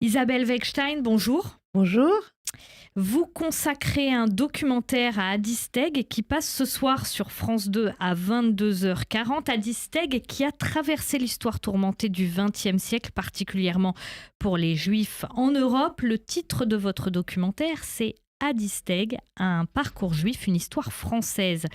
Isabelle Weckstein, bonjour. Bonjour. Vous consacrez un documentaire à Adi Steg qui passe ce soir sur France 2 à 22h40. Adi Steg qui a traversé l'histoire tourmentée du XXe siècle, particulièrement pour les Juifs en Europe. Le titre de votre documentaire, c'est Adi Steg, un parcours juif, une histoire française.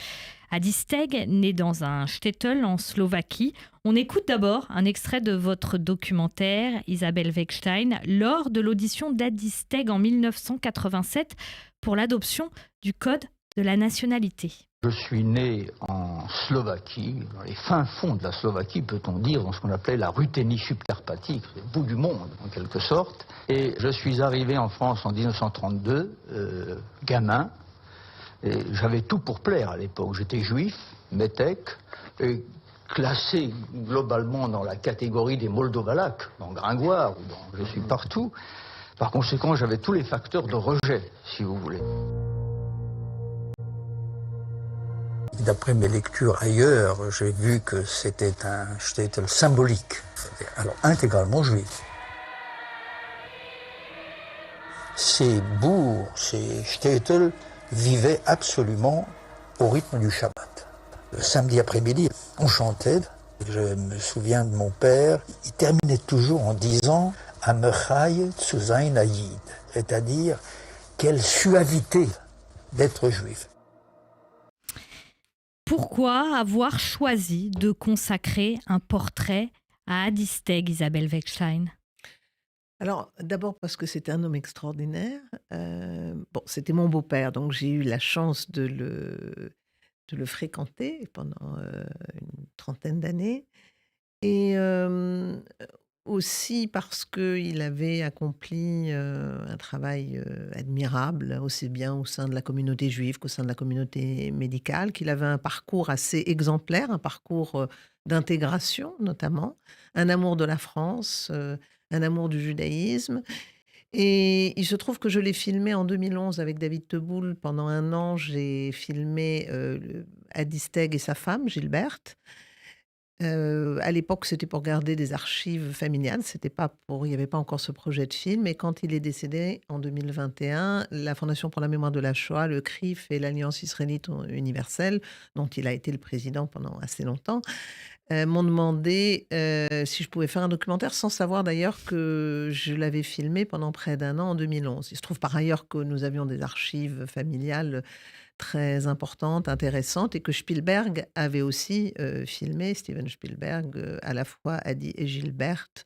Adi Steg, né dans un shtetl en Slovaquie. On écoute d'abord un extrait de votre documentaire, Isabelle Weckstein, lors de l'audition d'Adi Steg en 1987 pour l'adoption du Code de la nationalité. Je suis né en Slovaquie, dans les fins fonds de la Slovaquie, peut-on dire, dans ce qu'on appelait la Ruthénie subcarpathie, le bout du monde en quelque sorte. Et je suis arrivé en France en 1932, gamin, et j'avais tout pour plaire à l'époque. J'étais juif, métèque, et classé globalement dans la catégorie des Moldovalaques, dans Gringoire, je suis partout. Par conséquent, j'avais tous les facteurs de rejet, si vous voulez. D'après mes lectures ailleurs, j'ai vu que c'était un shtetl symbolique, alors intégralement juif. Ces bourgs, ces shtetls vivaient absolument au rythme du Shabbat. Le samedi après-midi, on chantait. Je me souviens de mon père, il terminait toujours en disant « Amechai zu sein Ayid », c'est-à-dire « quelle suavité d'être juif ». Pourquoi avoir choisi de consacrer un portrait à Adi Steg, Isabelle Weckstein ? Alors, d'abord parce que c'était un homme extraordinaire. C'était mon beau-père, donc j'ai eu la chance de le fréquenter pendant une trentaine d'années. Et aussi parce qu'il avait accompli un travail admirable, aussi bien au sein de la communauté juive qu'au sein de la communauté médicale, qu'il avait un parcours assez exemplaire, un parcours d'intégration notamment, un amour de la France, un amour du judaïsme. Et il se trouve que je l'ai filmé en 2011 avec David Teboul. Pendant un an, j'ai filmé Adi Steg et sa femme, Gilberte. À l'époque, c'était pour garder des archives familiales, il n'y avait pas encore ce projet de film. Et quand il est décédé en 2021, la Fondation pour la mémoire de la Shoah, le CRIF et l'Alliance israélite universelle, dont il a été le président pendant assez longtemps, m'ont demandé si je pouvais faire un documentaire, sans savoir d'ailleurs que je l'avais filmé pendant près d'un an en 2011. Il se trouve par ailleurs que nous avions des archives familiales très importante, intéressante, et que Spielberg avait aussi filmé, Steven Spielberg, à la fois Adi et Gilberte,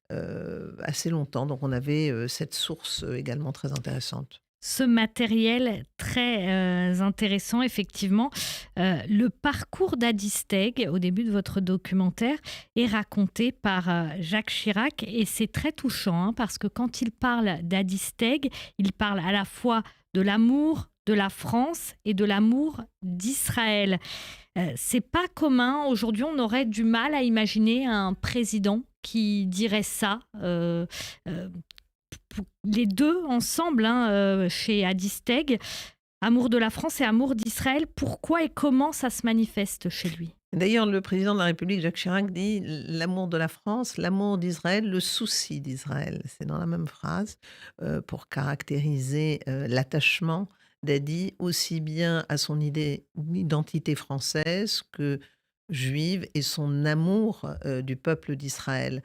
assez longtemps. Donc on avait cette source également très intéressante. Ce matériel très intéressant, effectivement. Le parcours d'Adi Steg, au début de votre documentaire, est raconté par Jacques Chirac, et c'est très touchant, parce que quand il parle d'Adi Steg, il parle à la fois de l'amour de la France et de l'amour d'Israël. C'est pas commun. Aujourd'hui, on aurait du mal à imaginer un président qui dirait ça. Les deux ensemble, chez Adi Steg, amour de la France et amour d'Israël. Pourquoi et comment ça se manifeste chez lui ? D'ailleurs, le président de la République, Jacques Chirac, dit l'amour de la France, l'amour d'Israël, le souci d'Israël. C'est dans la même phrase pour caractériser l'attachement d'Adi aussi bien à son identité française que juive et son amour du peuple d'Israël.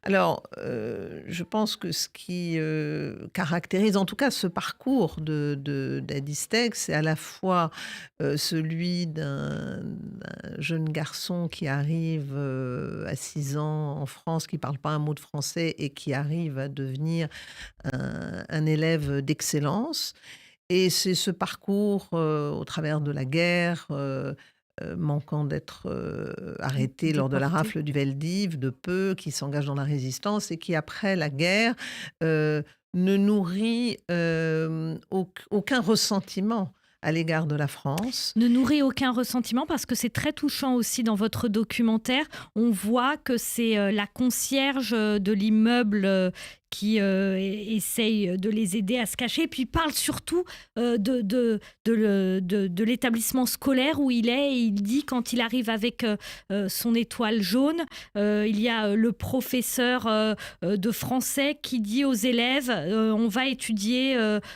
Alors, je pense que ce qui caractérise en tout cas ce parcours d'Adi Steg, c'est à la fois celui d'un jeune garçon qui arrive à 6 ans en France, qui ne parle pas un mot de français et qui arrive à devenir un élève d'excellence. Et c'est ce parcours au travers de la guerre, manquant d'être arrêté lors de la rafle du Veldiv, de peu, qui s'engage dans la résistance et qui, après la guerre, ne nourrit aucun ressentiment à l'égard de la France. Ne nourrit aucun ressentiment, parce que c'est très touchant aussi dans votre documentaire. On voit que c'est la concierge de l'immeuble essaye de les aider à se cacher. Et puis il parle surtout de l'établissement scolaire où il est. Et il dit quand il arrive avec son étoile jaune, il y a le professeur de français qui dit aux élèves on va étudier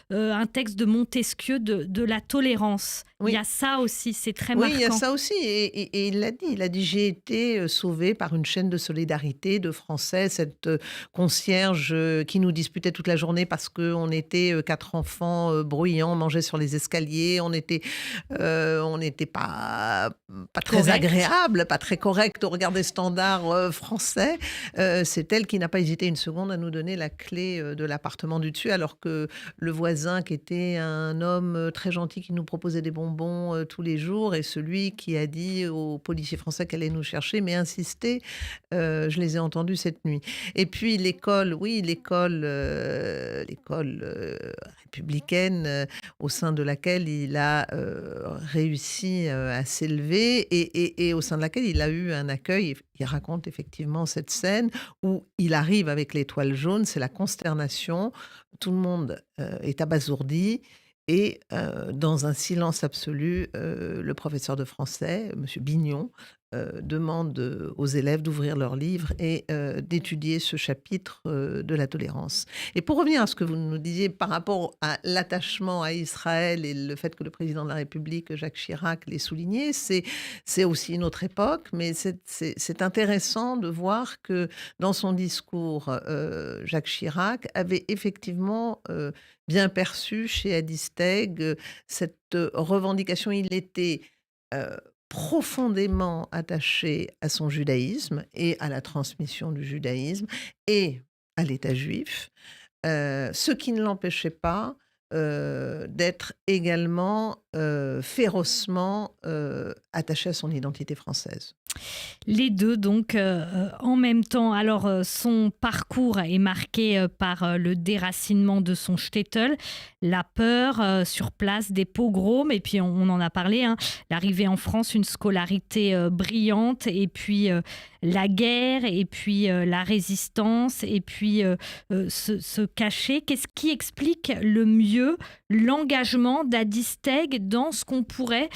un texte de Montesquieu de la tolérance. Oui. Il y a ça aussi, c'est très Oui, marquant. il y a ça aussi et il l'a dit. Il a dit: «J'ai été, sauvé par une chaîne de solidarité de Français». Cette, concierge, qui nous disputait toute la journée parce qu'on était, 4 enfants, bruyants, on mangeait sur les escaliers, on n'était pas très Correct. agréables, pas très corrects au regard des standards, français. C'est elle qui n'a pas hésité une seconde à nous donner la clé, de l'appartement du dessus, alors que le voisin qui était un homme, très gentil qui nous proposait des bonbons, tous les jours et celui qui a dit aux policiers français qu'elle allait nous chercher, mais insisté, je les ai entendus cette nuit. Et puis l'école, oui, l'école, républicaine, au sein de laquelle il a, réussi, à s'élever et au sein de laquelle il a eu un accueil. Il raconte effectivement cette scène où il arrive avec l'étoile jaune, c'est la consternation, tout le monde, est abasourdi et dans un silence absolu, le professeur de français, monsieur Bignon, demande, aux élèves d'ouvrir leurs livres et d'étudier ce chapitre, de la tolérance. Et pour revenir à ce que vous nous disiez par rapport à l'attachement à Israël et le fait que le président de la République, Jacques Chirac, l'ait souligné, c'est aussi une autre époque, mais c'est intéressant de voir que dans son discours, Jacques Chirac avait effectivement, bien perçu chez Adi Steg, cette, revendication. Il était, heu, profondément attaché à son judaïsme et à la transmission du judaïsme et à l'État juif, ce qui ne l'empêchait pas, d'être également, férocement, attaché à son identité française. Les deux, donc, en même temps. Alors, son parcours est marqué par le déracinement de son shtetl, la peur sur place des pogroms, et puis on en a parlé, hein, l'arrivée en France, une scolarité brillante, et puis la guerre, et puis la résistance, et puis se cacher. Qu'est-ce qui explique le mieux l'engagement d'Adi Steg dans ce qu'on pourrait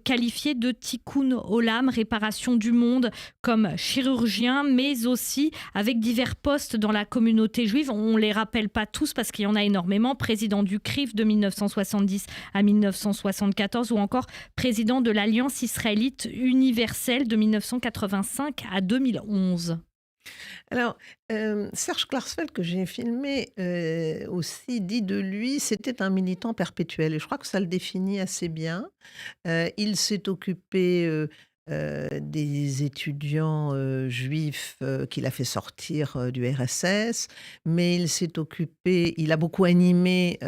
qualifié de tikkun olam, réparation du monde, comme chirurgien, mais aussi avec divers postes dans la communauté juive. On ne les rappelle pas tous parce qu'il y en a énormément. Président du CRIF de 1970 à 1974 ou encore président de l'Alliance israélite universelle de 1985 à 2011. Alors, Serge Klarsfeld, que j'ai filmé, aussi dit de lui: «C'était un militant perpétuel» et je crois que ça le définit assez bien. Il s'est occupé, des étudiants, juifs, qu'il a fait sortir, du RSS, mais il a beaucoup animé,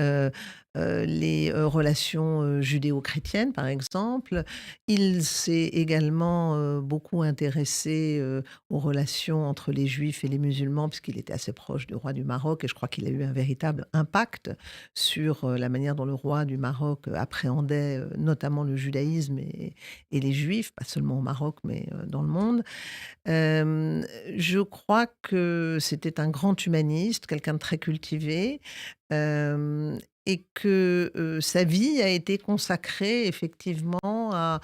les, relations, judéo-chrétiennes, par exemple. Il s'est également, beaucoup intéressé, aux relations entre les juifs et les musulmans, puisqu'il était assez proche du roi du Maroc et je crois qu'il a eu un véritable impact sur, la manière dont le roi du Maroc, appréhendait, notamment le judaïsme et les juifs, pas seulement au Maroc, mais, dans le monde. Je crois que c'était un grand humaniste, quelqu'un de très cultivé, hem et que, sa vie a été consacrée effectivement à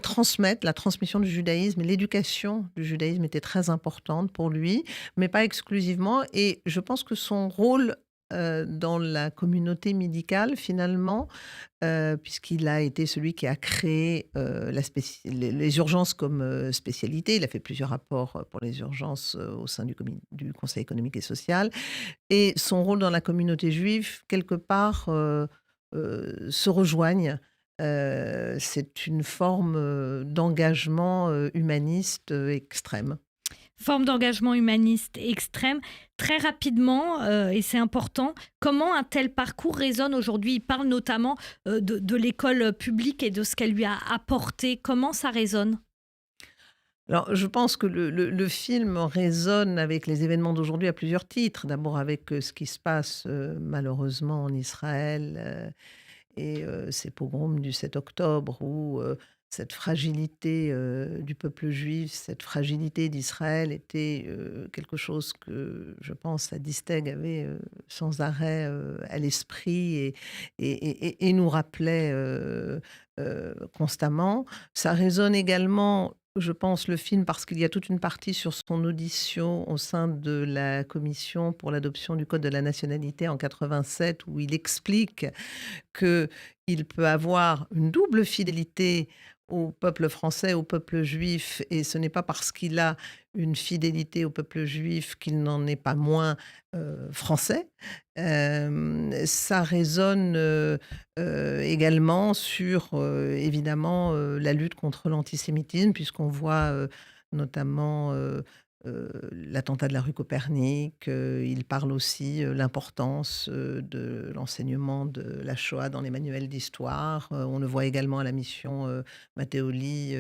transmettre. La transmission du judaïsme et l'éducation du judaïsme était très importante pour lui, mais pas exclusivement et je pense que son rôle, dans la communauté médicale finalement, puisqu'il a été celui qui a créé, la spéci les urgences comme, spécialité. Il a fait plusieurs rapports, pour les urgences, au sein du Conseil économique et social et son rôle dans la communauté juive quelque part, se rejoignent. C'est une forme, d'engagement, humaniste, extrême. Forme d'engagement humaniste extrême. Très rapidement, et c'est important, comment un tel parcours résonne aujourd'hui? Il parle notamment de l'école publique et de ce qu'elle lui a apporté. Comment ça résonne? Alors, je pense que le film résonne avec les événements d'aujourd'hui à plusieurs titres. D'abord avec, ce qui se passe, malheureusement en Israël, et ces pogroms du 7 octobre où, cette fragilité du peuple juif, cette fragilité d'Israël était quelque chose que, je pense, Adi Steg avait sans arrêt à l'esprit et nous rappelait constamment. Ça résonne également, je pense, le film, parce qu'il y a toute une partie sur son audition au sein de la commission pour l'adoption du Code de la nationalité en 87, où il explique qu'il peut avoir une double fidélité au peuple français, au peuple juif, et ce n'est pas parce qu'il a une fidélité au peuple juif qu'il n'en est pas moins français. Ça résonne également sur, évidemment, la lutte contre l'antisémitisme, puisqu'on voit notamment l'attentat de la rue Copernic. Il parle aussi l'importance de l'enseignement de la Shoah dans les manuels d'histoire. On le voit également à la mission Matteoli,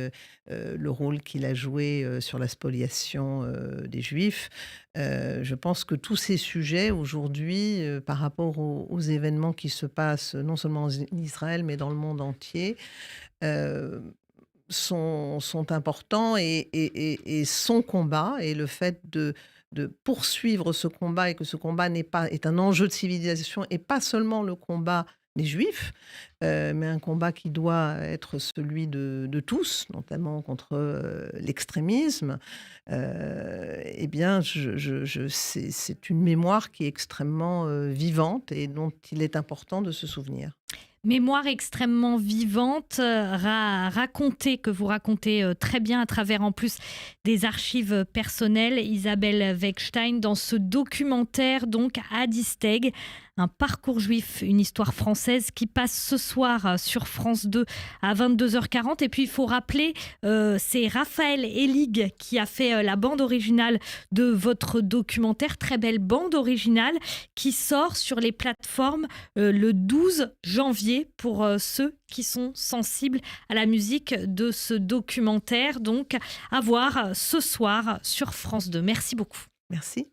le rôle qu'il a joué sur la spoliation des Juifs. Je pense que tous ces sujets aujourd'hui, par rapport aux événements qui se passent non seulement en Israël, mais dans le monde entier, euh, sont importants et son combat et le fait de poursuivre ce combat et que ce combat est un enjeu de civilisation et pas seulement le combat des Juifs, mais un combat qui doit être celui de tous, notamment contre l'extrémisme. Eh bien, c'est une mémoire qui est extrêmement vivante et dont il est important de se souvenir. Mémoire extrêmement vivante, que vous racontez très bien à travers en plus des archives personnelles. Isabelle Weckstein, dans ce documentaire donc Adi Steg, un parcours juif, une histoire française qui passe ce soir sur France 2 à 22h40. Et puis il faut rappeler, c'est Raphaël Ellig qui a fait la bande originale de votre documentaire, très belle bande originale qui sort sur les plateformes le 12 janvier pour ceux qui sont sensibles à la musique de ce documentaire. Donc à voir ce soir sur France 2. Merci beaucoup. Merci.